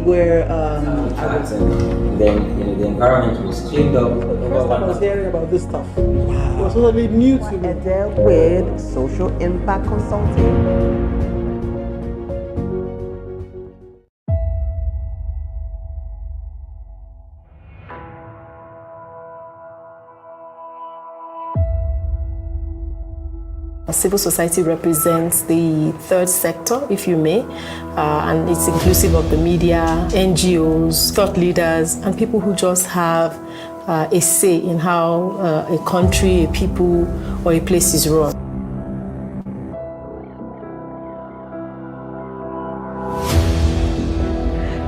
where and then the environment was cleaned up. first time I was hearing about this stuff. Wow. It was totally new to me. Adele with Social Impact Consulting. Civil society represents the third sector, if you may, and it's inclusive of the media, NGOs, thought leaders, and people who just have a say in how a country, a people, or a place is run.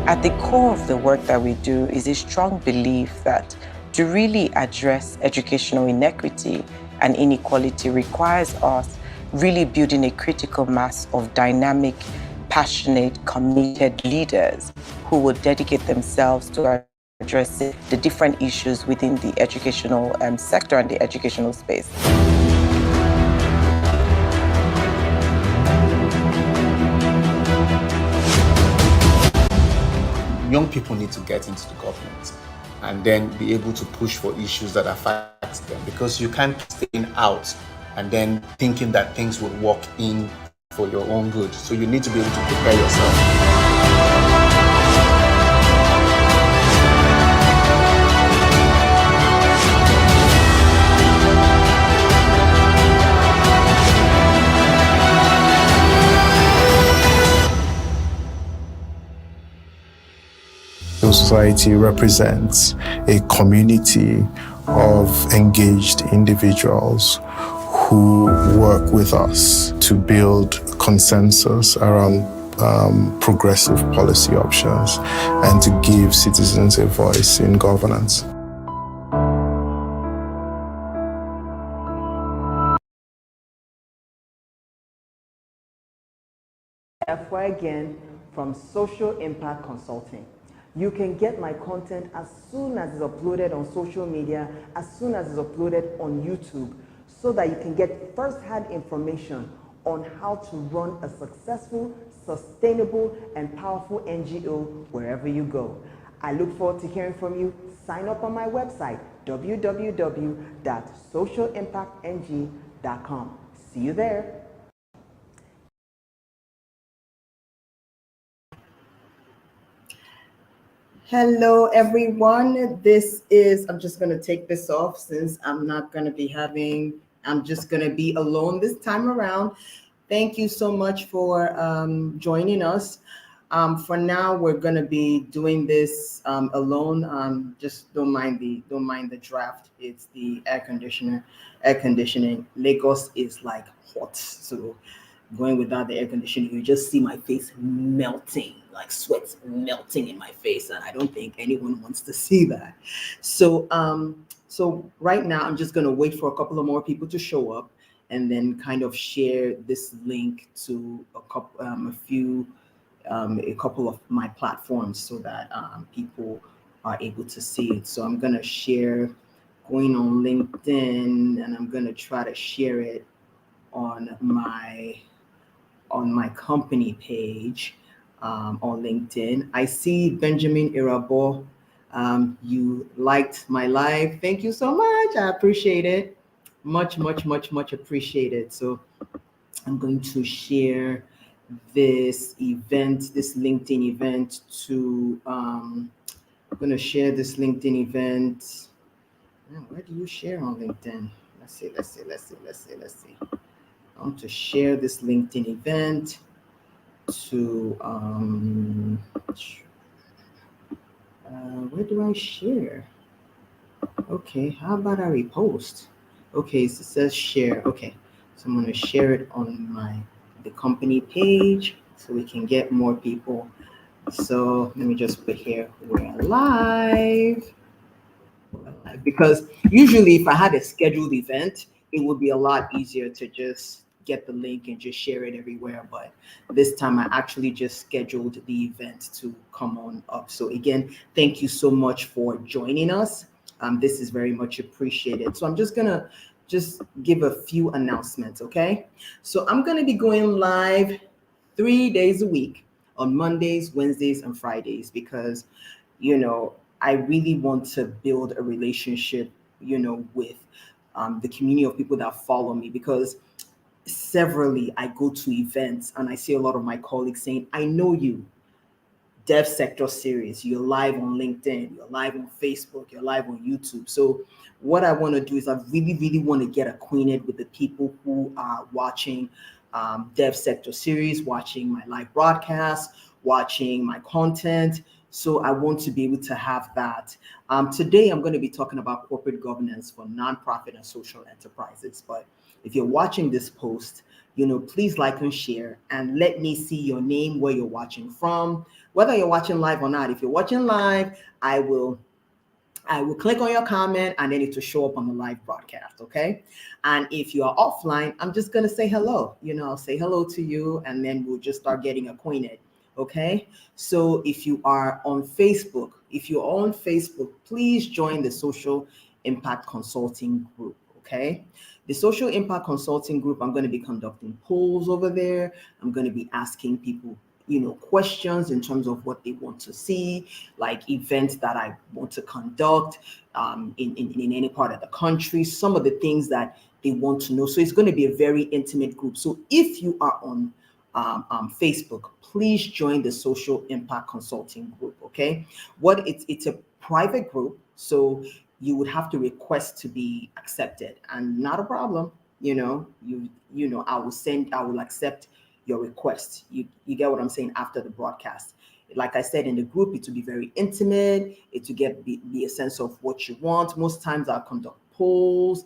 At the core of the work that we do is a strong belief that to really address educational inequity and inequality requires us really building a critical mass of dynamic, passionate, committed leaders who will dedicate themselves to addressing the different issues within the educational sector and the educational space. Young people need to get into the government and then be able to push for issues that affect them, because you can't stay out and then thinking that things will work in for your own good. So you need to be able to prepare yourself. Civil society represents a community of engaged individuals who work with us to build consensus around progressive policy options and to give citizens a voice in governance. FY again from Social Impact Consulting. You can get my content as soon as it's uploaded on social media, as soon as it's uploaded on YouTube, so that you can get first-hand information on how to run a successful, sustainable, and powerful NGO wherever you go. I look forward to hearing from you. Sign up on my website, www.socialimpactng.com. See you there. Hello, everyone. I'm just going to take this off since I'm not going to be I'm just going to be alone this time around. Thank you so much for joining us. For now, we're going to be doing this alone. Just don't mind the draft. It's the air conditioning. Lagos is like hot. So going without the air conditioning, you just see my face melting, like sweat melting in my face, and I don't think anyone wants to see that. So right now I'm just going to wait for a couple of more people to show up and then kind of share this link to a couple of my platforms so that people are able to see it. So I'm going to share going on LinkedIn, and I'm going to try to share it on my company page on LinkedIn. I see Benjamin Irabo. You liked my live. Thank you so much. I appreciate it. Much appreciated. So I'm going to share this LinkedIn event to, I'm going to share this LinkedIn event. Where do you share on LinkedIn? Let's see. I want to share this LinkedIn event to, where do I share? Okay, how about I repost? Okay, so it says share. Okay, so I'm going to share it on the company page so we can get more people. So let me just put here, we're live. Because usually if I had a scheduled event, it would be a lot easier to just get the link and just share it everywhere. But this time I actually just scheduled the event to come on up. So again, thank you so much for joining us. This is very much appreciated. So I'm just gonna give a few announcements, okay? So I'm gonna be going live 3 days a week. on Mondays, Wednesdays, and Fridays because, you know, I really want to build a relationship, you know, with the community of people that follow me because severally I go to events and I see a lot of my colleagues saying, I know you, Dev Sector Series, you're live on LinkedIn, you're live on Facebook, you're live on YouTube. So what I want to do is I really, really want to get acquainted with the people who are watching Dev Sector Series, watching my live broadcast, watching my content. So I want to be able to have that. Today, I'm going to be talking about corporate governance for nonprofit and social enterprises. But if you're watching this post, you know, please like and share and let me see your name, where you're watching from, whether you're watching live or not. If you're watching live, I will click on your comment and then it will show up on the live broadcast, okay? And if you are offline, I'm just gonna say hello. You know, I'll say hello to you and then we'll just start getting acquainted, okay? So if you are on Facebook, please join the Social Impact Consulting Group, okay? The Social Impact Consulting Group, I'm gonna be conducting polls over there. I'm gonna be asking people, you know, questions in terms of what they want to see, like events that I want to conduct in any part of the country, some of the things that they want to know. So it's going to be a very intimate group. So if you are on Facebook, please join the Social Impact Consulting Group, okay? It's a private group, so you would have to request to be accepted, and not a problem. You know, I will accept your request. You get what I'm saying after the broadcast. Like I said, in the group, it will be very intimate. It will be a sense of what you want. Most times I'll conduct polls.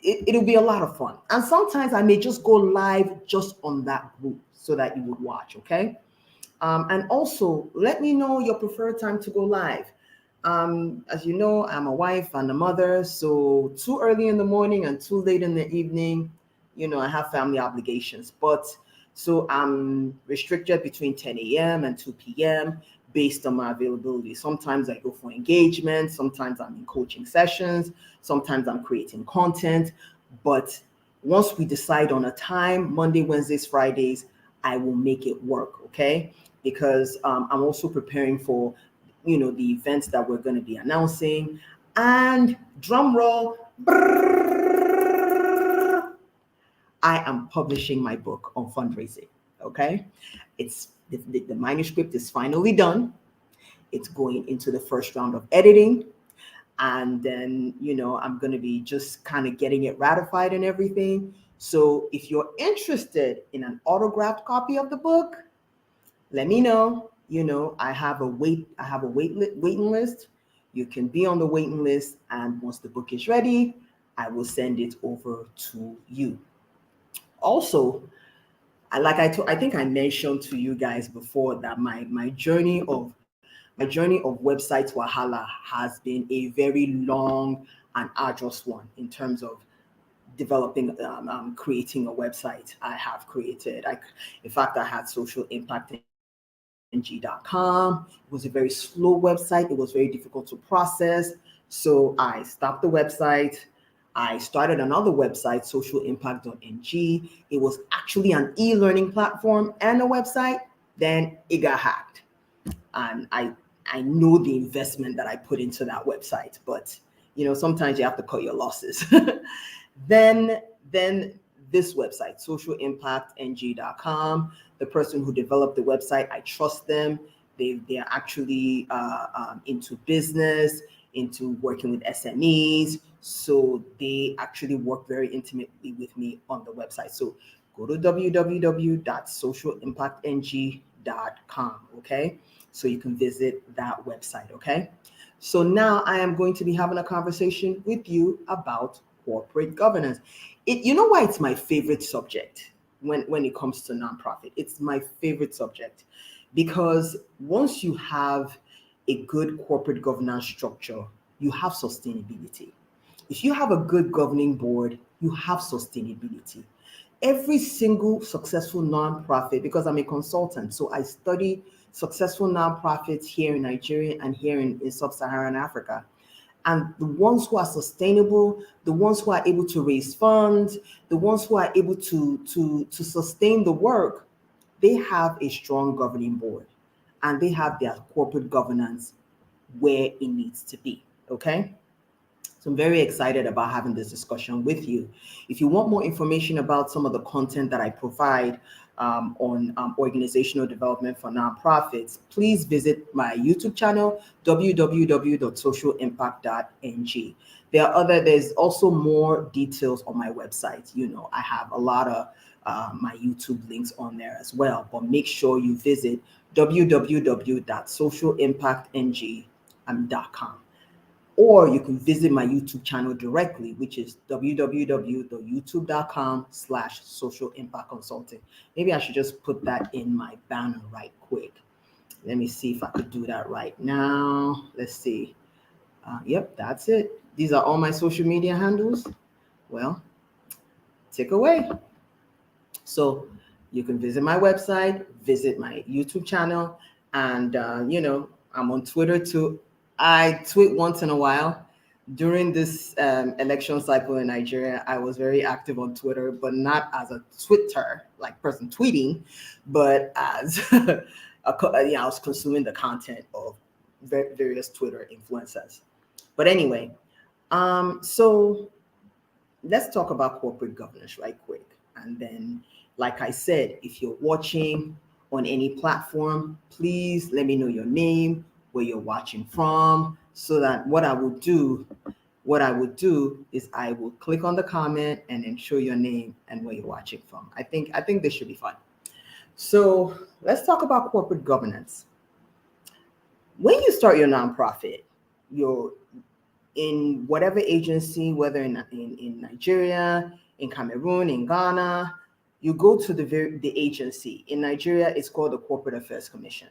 It'll be a lot of fun. And sometimes I may just go live just on that group so that you would watch, okay? And also let me know your preferred time to go live. As you know, I'm a wife and a mother, so too early in the morning and too late in the evening, you know, I have family obligations, but so I'm restricted between 10 a.m. and 2 p.m. based on my availability. Sometimes I go for engagement, sometimes I'm in coaching sessions, sometimes I'm creating content. But once we decide on a time, Monday, Wednesdays, Fridays, I will make it work, okay? Because I'm also preparing for, you know, the events that we're going to be announcing. And drum roll, I am publishing my book on fundraising, okay? It's the manuscript is finally done. It's going into the first round of editing. And then, you know, I'm going to be just kind of getting it ratified and everything. So if you're interested in an autographed copy of the book, let me know. You know, I have a waiting list. You can be on the waiting list. And once the book is ready, I will send it over to you. Also, I think I mentioned to you guys before that my journey of Website Wahala has been a very long and arduous one in terms of developing, creating a website. I have created, in fact, I had socialimpactng.com. It was a very slow website. It was very difficult to process. So I stopped the website. I started another website, socialimpact.ng. It was actually an e-learning platform and a website. Then it got hacked. And I know the investment that I put into that website, but you know, sometimes you have to cut your losses. Then this website, socialimpactng.com, the person who developed the website, I trust them. They are actually into business, into working with SMEs. So they actually work very intimately with me on the website. So go to www.socialimpactng.com, okay? So you can visit that website, okay? So now I am going to be having a conversation with you about corporate governance. You know why it's my favorite subject when it comes to nonprofit? It's my favorite subject because once you have a good corporate governance structure, you have sustainability. If you have a good governing board, you have sustainability. Every single successful nonprofit, because I'm a consultant, so I study successful nonprofits here in Nigeria and here in sub-Saharan Africa. And the ones who are sustainable, the ones who are able to raise funds, the ones who are able to sustain the work, they have a strong governing board and they have their corporate governance where it needs to be. Okay. So I'm very excited about having this discussion with you. If you want more information about some of the content that I provide on organizational development for nonprofits, please visit my YouTube channel, www.socialimpact.ng. There's also more details on my website. I have a lot of my YouTube links on there as well, but make sure you visit www.socialimpactng.com. Or you can visit my YouTube channel directly, which is www.youtube.com/social impact consulting. Maybe I should just put that in my banner right quick. Let me see if I could do that right now. Let's see. Yep, that's it. These are all my social media handles. Well, take away. So you can visit my website, visit my YouTube channel, and I'm on Twitter too. I tweet once in a while. During this election cycle in Nigeria, I was very active on Twitter, but not as a Twitter like person tweeting, but as I was consuming the content of various Twitter influencers. But anyway, so let's talk about corporate governance right quick. And then, like I said, if you're watching on any platform, please let me know your name, where you're watching from, so that what I would do is I will click on the comment and then show your name and where you're watching from. I think this should be fun. So let's talk about corporate governance. When you start your nonprofit, you're in whatever agency, whether in Nigeria, in Cameroon, in Ghana, you go to the agency. In Nigeria, it's called the Corporate Affairs Commission.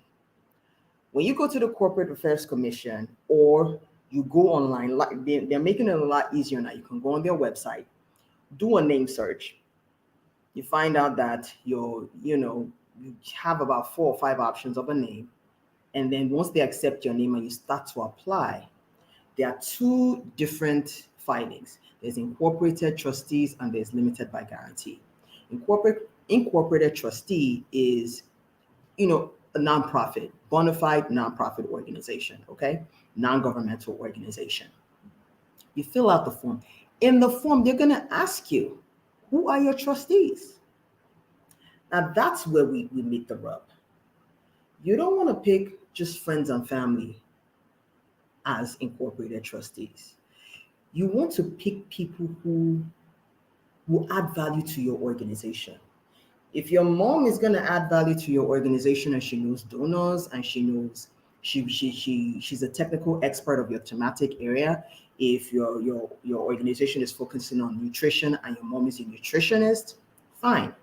When you go to the Corporate Affairs Commission, or you go online, they're making it a lot easier now. You can go on their website, do a name search. You find out that you have about 4 or 5 options of a name. And then once they accept your name and you start to apply, there are 2 different filings. There's incorporated trustees and there's limited by guarantee. Incorporated trustee is, a nonprofit, bona fide nonprofit organization, okay? Non-governmental organization. You fill out the form. In the form, they're gonna ask you, who are your trustees? Now that's where we meet the rub. You don't wanna pick just friends and family as incorporated trustees. You want to pick people who will add value to your organization. If your mom is going to add value to your organization and she knows donors and she knows she's a technical expert of your thematic area, if your organization is focusing on nutrition and your mom is a nutritionist, fine.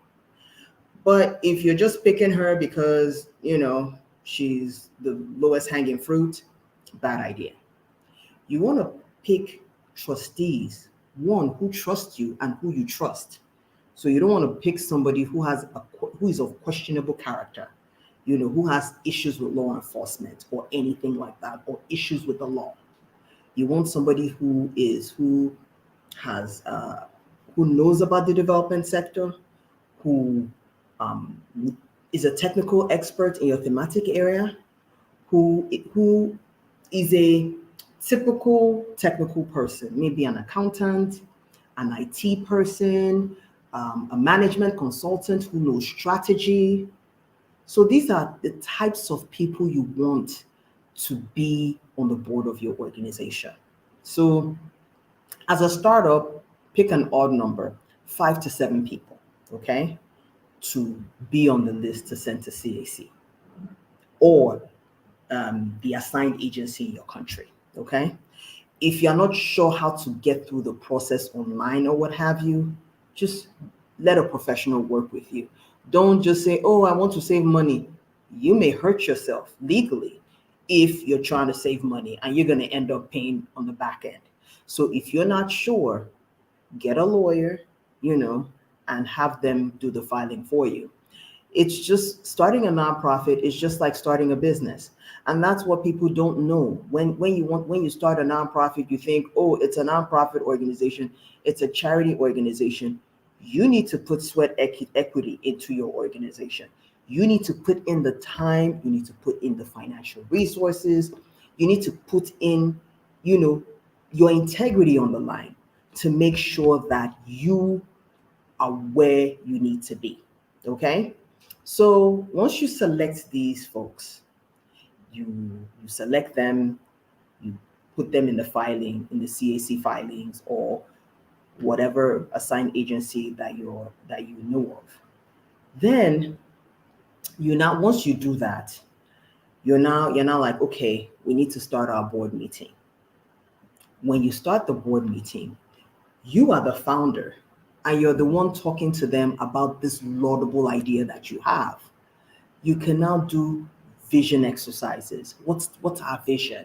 But if you're just picking her because she's the lowest hanging fruit, bad idea. You want to pick trustees, one who trusts you and who you trust. So you don't want to pick somebody who is of questionable character, who has issues with law enforcement or anything like that, or issues with the law. You want somebody who knows about the development sector, who is a technical expert in your thematic area, who is a typical technical person, maybe an accountant, an IT person, a management consultant who knows strategy. So these are the types of people you want to be on the board of your organization. So as a startup, pick an odd number, 5 to 7 people, okay, to be on the list to send to CAC or the assigned agency in your country, okay? If you're not sure how to get through the process online or what have you, just let a professional work with you. Don't just say, oh, I want to save money. You may hurt yourself legally if you're trying to save money and you're going to end up paying on the back end. So if you're not sure, get a lawyer, and have them do the filing for you. It's just starting a nonprofit is just like starting a business. And that's what people don't know. When you start a nonprofit, you think, oh, it's a nonprofit organization. It's a charity organization. You need to put sweat equity into your organization. You need to put in the time, you need to put in the financial resources, you need to put in, your integrity on the line to make sure that you are where you need to be. Okay? So once you select these folks, you select them, you put them in the filing, in the CAC filings, or whatever assigned agency that you know of. Then once you do that, you're now like, okay, we need to start our board meeting. When you start the board meeting, you are the founder and you're the one talking to them about this laudable idea that you have. You can now do vision exercises. What's our vision?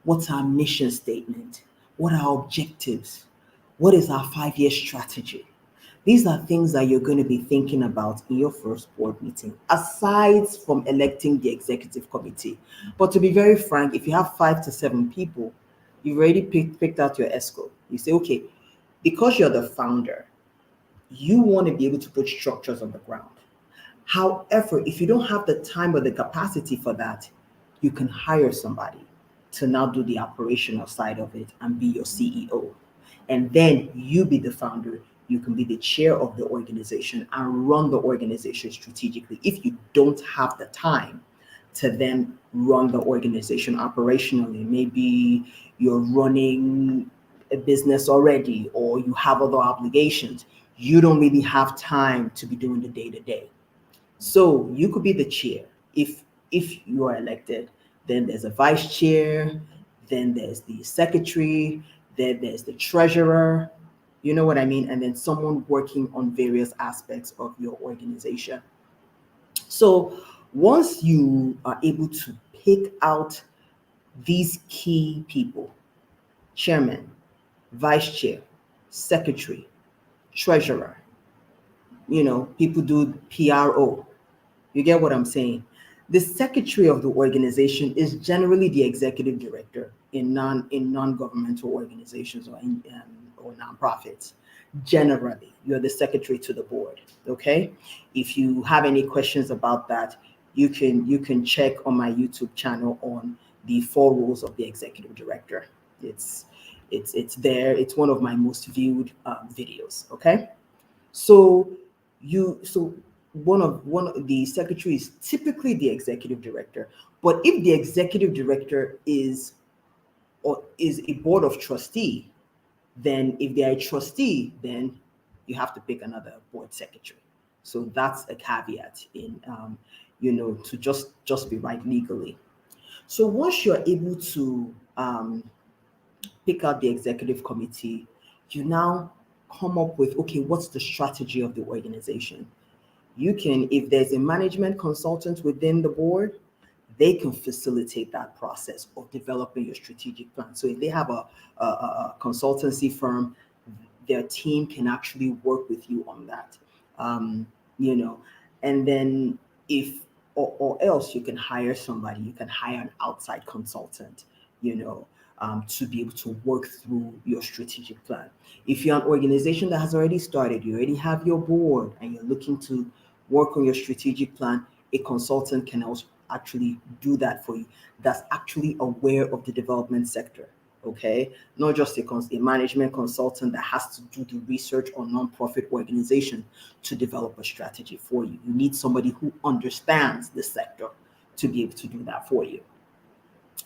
What's our mission statement? What are our objectives? What is our 5-year strategy? These are things that you're going to be thinking about in your first board meeting, aside from electing the executive committee. But to be very frank, if you have 5 to 7 people, you've already picked out your ESCO. You say, okay, because you're the founder, you want to be able to put structures on the ground. However, if you don't have the time or the capacity for that, you can hire somebody to now do the operational side of it and be your CEO. And then you be the founder. You can be the chair of the organization and run the organization strategically. If you don't have the time to then run the organization operationally, maybe you're running a business already or you have other obligations, you don't really have time to be doing the day-to-day. So you could be the chair. If you are elected, then there's a vice chair, then there's the secretary, then there's the treasurer, you know what I mean? And then someone working on various aspects of your organization. So once you are able to pick out these key people, chairman, vice chair, secretary, treasurer, people do PRO. You get what I'm saying? The secretary of the organization is generally the executive director in non-governmental organizations or nonprofits. Generally, you're the secretary to the board. Okay. If you have any questions about that, you can check on my YouTube channel on the 4 roles of the executive director. It's there. It's one of my most viewed videos. Okay. So one of the secretary is typically the executive director. But if the executive director is a board of trustee, then if they are a trustee, then you have to pick another board secretary. So that's a caveat in to just be right legally. So once you're able to pick out the executive committee, you now come up with, okay, what's the strategy of the organization? You can, if there's a management consultant within the board, they can facilitate that process of developing your strategic plan. So if they have a consultancy firm, their team can actually work with you on that. And then or else you can hire somebody, you can hire an outside consultant, to be able to work through your strategic plan. If you're an organization that has already started, you already have your board and you're looking to work on your strategic plan, a consultant can also actually do that for you. That's actually aware of the development sector, okay? Not just a management consultant that has to do the research on nonprofit organization to develop a strategy for you. You need somebody who understands the sector to be able to do that for you.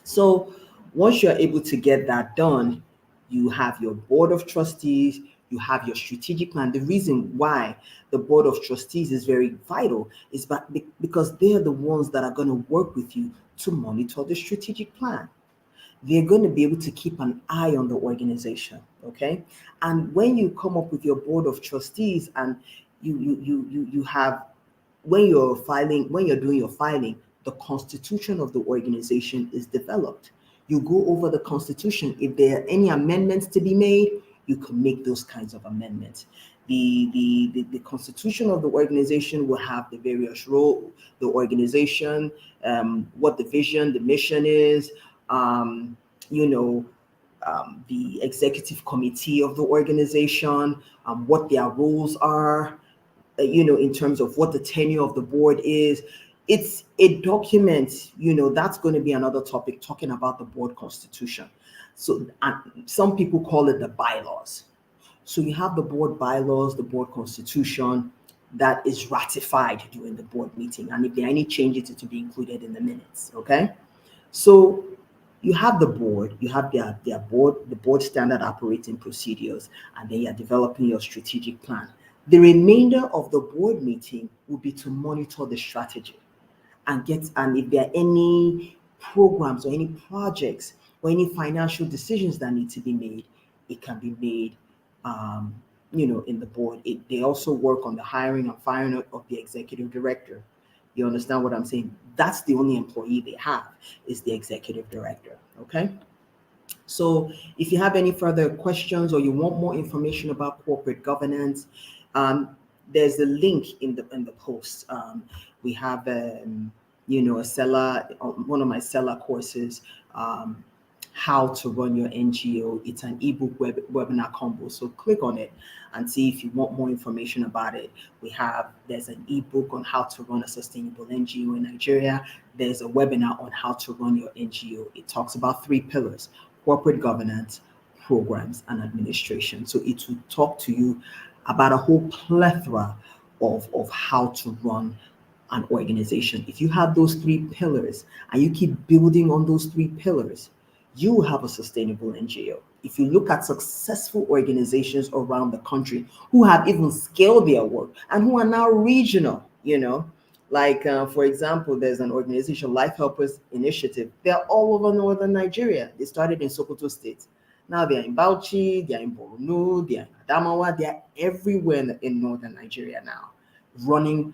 So once you're able to get that done, you have your board of trustees, you have your strategic plan. The reason why the board of trustees is very vital is because they're the ones that are going to work with you to monitor the strategic plan. They're going to be able to keep an eye on the organization, okay? And when you come up with your board of trustees and you have, when you're doing your filing, the constitution of the organization is developed. You go over the constitution. If there are any amendments to be made, you can make those kinds of amendments. The constitution of the organization will have the various roles, the organization, what the vision, the mission is, the executive committee of the organization, what their roles are, in terms of what the tenure of the board is. It's a document, that's going to be another topic, talking about the board constitution. So some people call it the bylaws. So you have the board bylaws, the board constitution that is ratified during the board meeting. And if there are any changes, it will be included in the minutes, okay? So you have the board, you have their board, the board standard operating procedures, and then you're developing your strategic plan. The remainder of the board meeting will be to monitor the strategy and if there are any programs or any projects or any financial decisions that need to be made, it can be made, in the board. They also work on the hiring and firing of the executive director. You understand what I'm saying? That's the only employee they have, is the executive director, okay? So if you have any further questions or you want more information about corporate governance, there's a link in the post. We have a seller, one of my seller courses, how to run your NGO. It's an ebook webinar combo. So click on it and see if you want more information about it. There's an ebook on how to run a sustainable NGO in Nigeria. There's a webinar on how to run your NGO. It talks about 3 pillars: corporate governance, programs, and administration. So it will talk to you about a whole plethora of how to run an organization. If you have those 3 pillars and you keep building on those 3 pillars, you will have a sustainable NGO. If you look at successful organizations around the country who have even scaled their work and who are now regional, like for example, there's an organization, Life Helpers Initiative. They're all over northern Nigeria. They started in Sokoto State. Now they're in Bauchi, they're in Borno, they're in Adamawa, they're everywhere in northern Nigeria now, running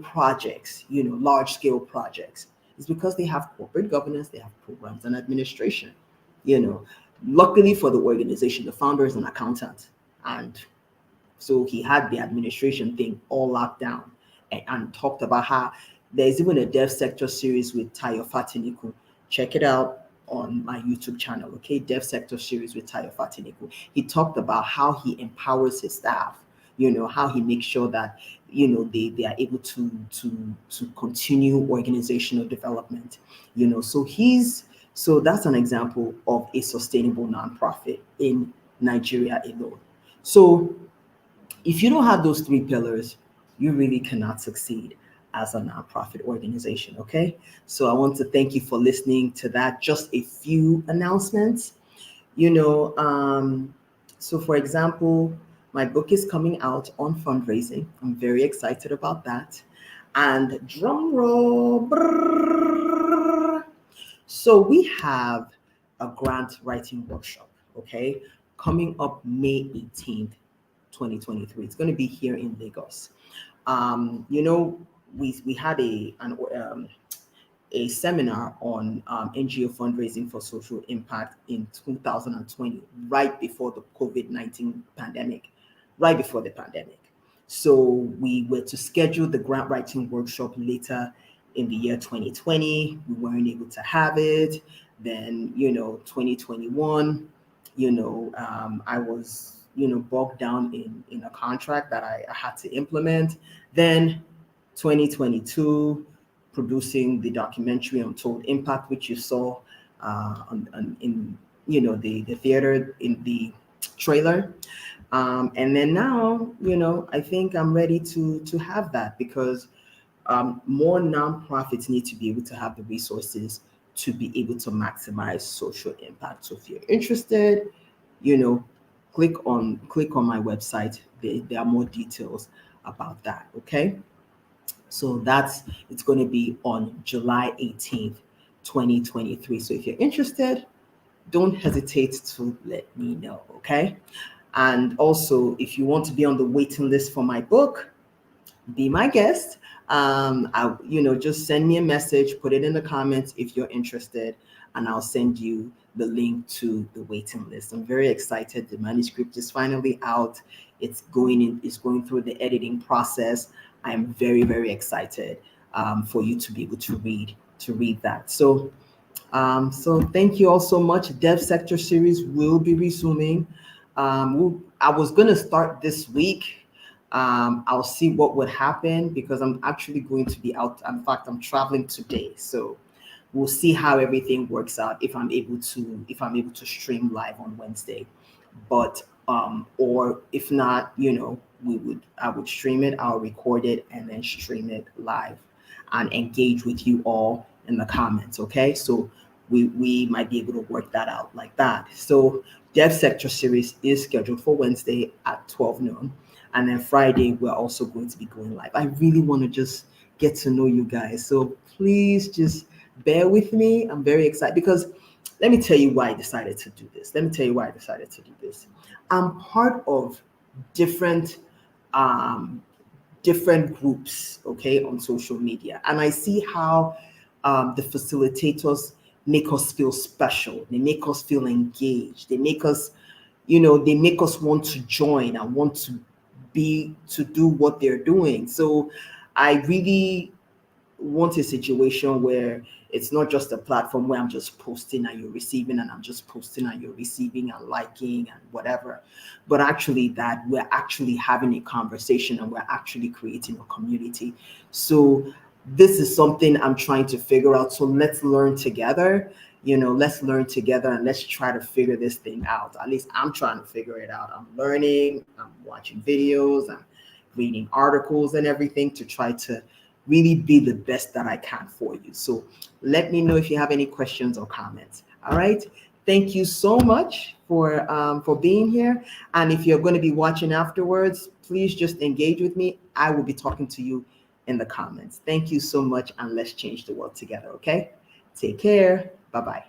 projects, large scale projects. It's because they have corporate governance, they have programs and administration. Luckily for the organization, the founder is an accountant, and so he had the administration thing all locked down, and talked about how there's even a dev sector series with Tayo Fatiniku. Check it out on my YouTube channel, okay? Dev sector series with Tayo Fatiniku. He talked about how he empowers his staff, how he makes sure that they are able to continue organizational development, so that's an example of a sustainable nonprofit in Nigeria alone. So if you don't have those 3 pillars, you really cannot succeed as a nonprofit organization, okay? So I want to thank you for listening to that. Just a few announcements, so for example, my book is coming out on fundraising. I'm very excited about that. And drum roll. Brrr. So we have a grant writing workshop, okay, coming up May 18th, 2023. It's going to be here in Lagos. We had a seminar on NGO fundraising for social impact in 2020, right before the COVID-19 pandemic. Right before the pandemic. So we were to schedule the grant writing workshop later in the year 2020. We weren't able to have it. Then, 2021, I was, bogged down in a contract that I had to implement. Then 2022, producing the documentary Untold Impact, which you saw in the theater in the trailer. And then now, I think I'm ready to have that, because more nonprofits need to be able to have the resources to be able to maximize social impact. So if you're interested, click on my website. There are more details about that. Okay. So it's going to be on July 18th, 2023. So if you're interested, don't hesitate to let me know. Okay. And also, if you want to be on the waiting list for my book, be my guest. Just send me a message, put it in the comments if you're interested, and I'll send you the link to the waiting list. I'm very excited. The manuscript is finally out. It's going through the editing process. I'm very, very excited for you to be able to read that. So thank you all so much. Dev Sector series will be resuming. I was going to start this week, I'll see what would happen because I'm actually going to be out. In fact, I'm traveling today, so we'll see how everything works out if I'm able to stream live on Wednesday. But or if not, I would stream it, I'll record it and then stream it live and engage with you all in the comments. Okay. So we might be able to work that out like that. So Dev Sector series is scheduled for Wednesday at 12 noon. And then Friday, we're also going to be going live. I really want to just get to know you guys. So please just bear with me. I'm very excited because let me tell you why I decided to do this. I'm part of different different groups, okay, on social media, and I see how the facilitators make us feel special. They make us feel engaged. They make us, they make us want to join and want to do what they're doing. So I really want a situation where it's not just a platform where I'm just posting and you're receiving and I'm just posting and you're receiving and liking and whatever, but actually that we're actually having a conversation and we're actually creating a community. So this is something I'm trying to figure out. So let's learn together, let's learn together and let's try to figure this thing out. At least I'm trying to figure it out. I'm learning, I'm watching videos, I'm reading articles and everything to try to really be the best that I can for you. So let me know if you have any questions or comments. All right. Thank you so much for being here. And if you're going to be watching afterwards, please just engage with me. I will be talking to you in the comments. Thank you so much. And let's change the world together. Okay. Take care. Bye-bye.